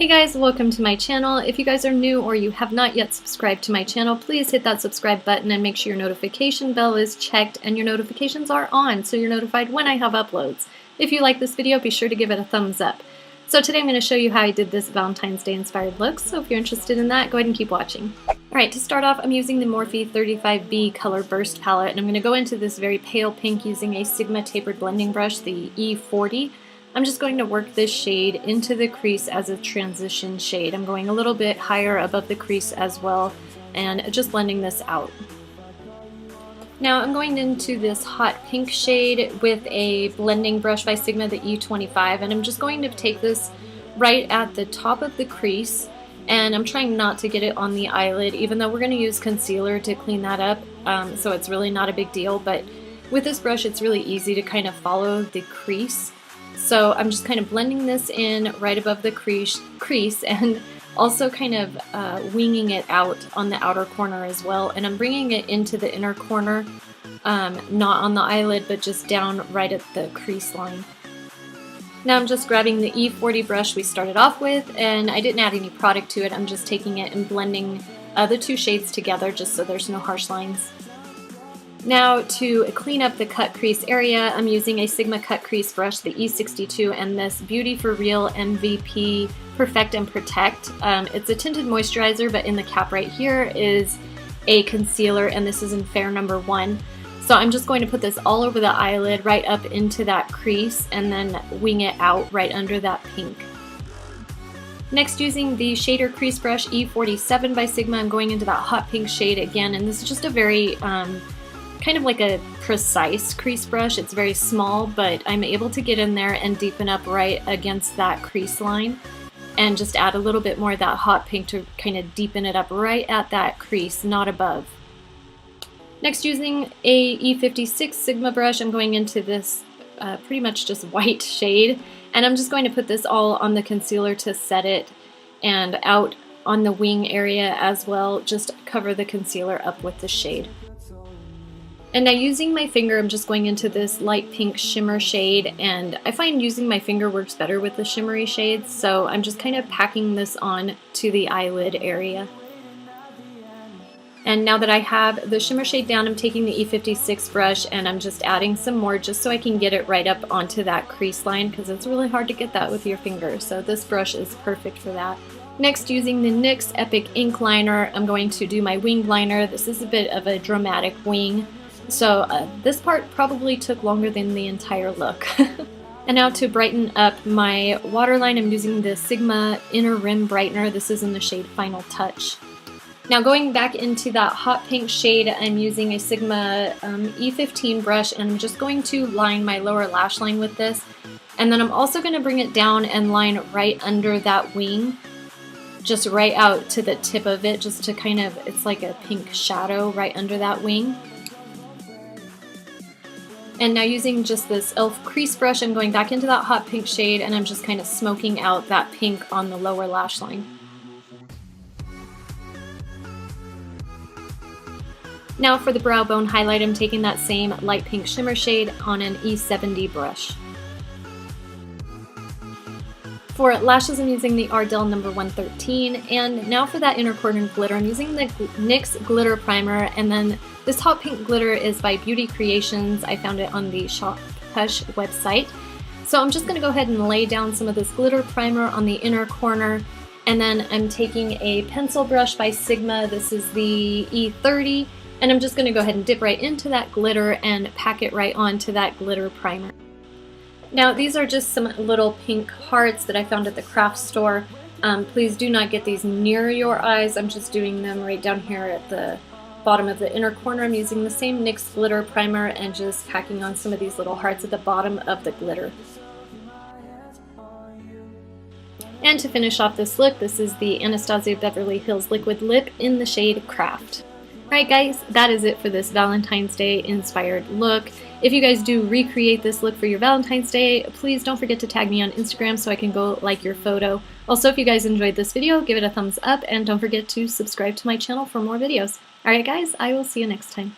Hey guys, welcome to my channel. If you guys are new or you have not yet subscribed to my channel, please hit that subscribe button and make sure your notification bell is checked and your notifications are on so you're notified when I have uploads. If you like this video, be sure to give it a thumbs up. So today I'm going to show you how I did this Valentine's Day inspired look, so if you're interested in that, go ahead and keep watching. Alright, to start off, I'm using the Morphe 35B Color Burst palette, and I'm going to go into this very pale pink using a Sigma tapered blending brush, the E40. I'm just going to work this shade into the crease as a transition shade. I'm going a little bit higher above the crease as well, and just blending this out. Now I'm going into this hot pink shade with a blending brush by Sigma, the E25, and I'm just going to take this right at the top of the crease, and I'm trying not to get it on the eyelid, even though we're going to use concealer to clean that up, so it's really not a big deal, but with this brush it's really easy to kind of follow the crease. So I'm just kind of blending this in right above the crease and also kind of winging it out on the outer corner as well. And I'm bringing it into the inner corner, not on the eyelid, but just down right at the crease line. Now I'm just grabbing the E40 brush we started off with, and I didn't add any product to it. I'm just taking it and blending the two shades together just so there's no harsh lines. Now to clean up the cut crease area, I'm using a Sigma cut crease brush, the E62, and this Beauty for Real MVP Perfect and Protect. It's a tinted moisturizer, but in the cap right here is a concealer, and this is in Fair number 1. So I'm just going to put this all over the eyelid, right up into that crease, and then wing it out right under that pink. Next, using the shader crease brush E47 by Sigma, I'm going into that hot pink shade again, and this is just a very kind of like a precise crease brush. It's very small, but I'm able to get in there and deepen up right against that crease line and just add a little bit more of that hot pink to kind of deepen it up right at that crease, not above. Next, using a E56 Sigma brush, I'm going into this pretty much just white shade, and I'm just going to put this all on the concealer to set it and out on the wing area as well, just cover the concealer up with the shade. And now using my finger, I'm just going into this light pink shimmer shade, and I find using my finger works better with the shimmery shades, so I'm just kind of packing this on to the eyelid area. And now that I have the shimmer shade down, I'm taking the E56 brush and I'm just adding some more just so I can get it right up onto that crease line, because it's really hard to get that with your finger, so this brush is perfect for that. Next, using the NYX Epic Ink Liner, I'm going to do my wing liner. This is a bit of a dramatic wing. So this part probably took longer than the entire look. And now to brighten up my waterline, I'm using the Sigma Inner Rim Brightener. This is in the shade Final Touch. Now going back into that hot pink shade, I'm using a Sigma E15 brush, and I'm just going to line my lower lash line with this. And then I'm also going to bring it down and line right under that wing, just right out to the tip of it, just to kind of, it's like a pink shadow right under that wing. And now using just this e.l.f. crease brush, I'm going back into that hot pink shade, and I'm just kind of smoking out that pink on the lower lash line. Now for the brow bone highlight, I'm taking that same light pink shimmer shade on an E70 brush. For lashes, I'm using the Ardell number 113, and now for that inner corner glitter, I'm using the NYX Glitter Primer, and then this hot pink glitter is by Beauty Creations. I found it on the Shop Hush website. So I'm just going to go ahead and lay down some of this glitter primer on the inner corner, and then I'm taking a pencil brush by Sigma. This is the E30, and I'm just going to go ahead and dip right into that glitter and pack it right onto that glitter primer. Now these are just some little pink hearts that I found at the craft store. Please do not get these near your eyes. I'm just doing them right down here at the bottom of the inner corner. I'm using the same NYX glitter primer and just packing on some of these little hearts at the bottom of the glitter. And to finish off this look, this is the Anastasia Beverly Hills Liquid Lip in the shade Craft. Alright guys, that is it for this Valentine's Day inspired look. If you guys do recreate this look for your Valentine's Day, please don't forget to tag me on Instagram so I can go like your photo. Also, if you guys enjoyed this video, give it a thumbs up, and don't forget to subscribe to my channel for more videos. Alright guys, I will see you next time.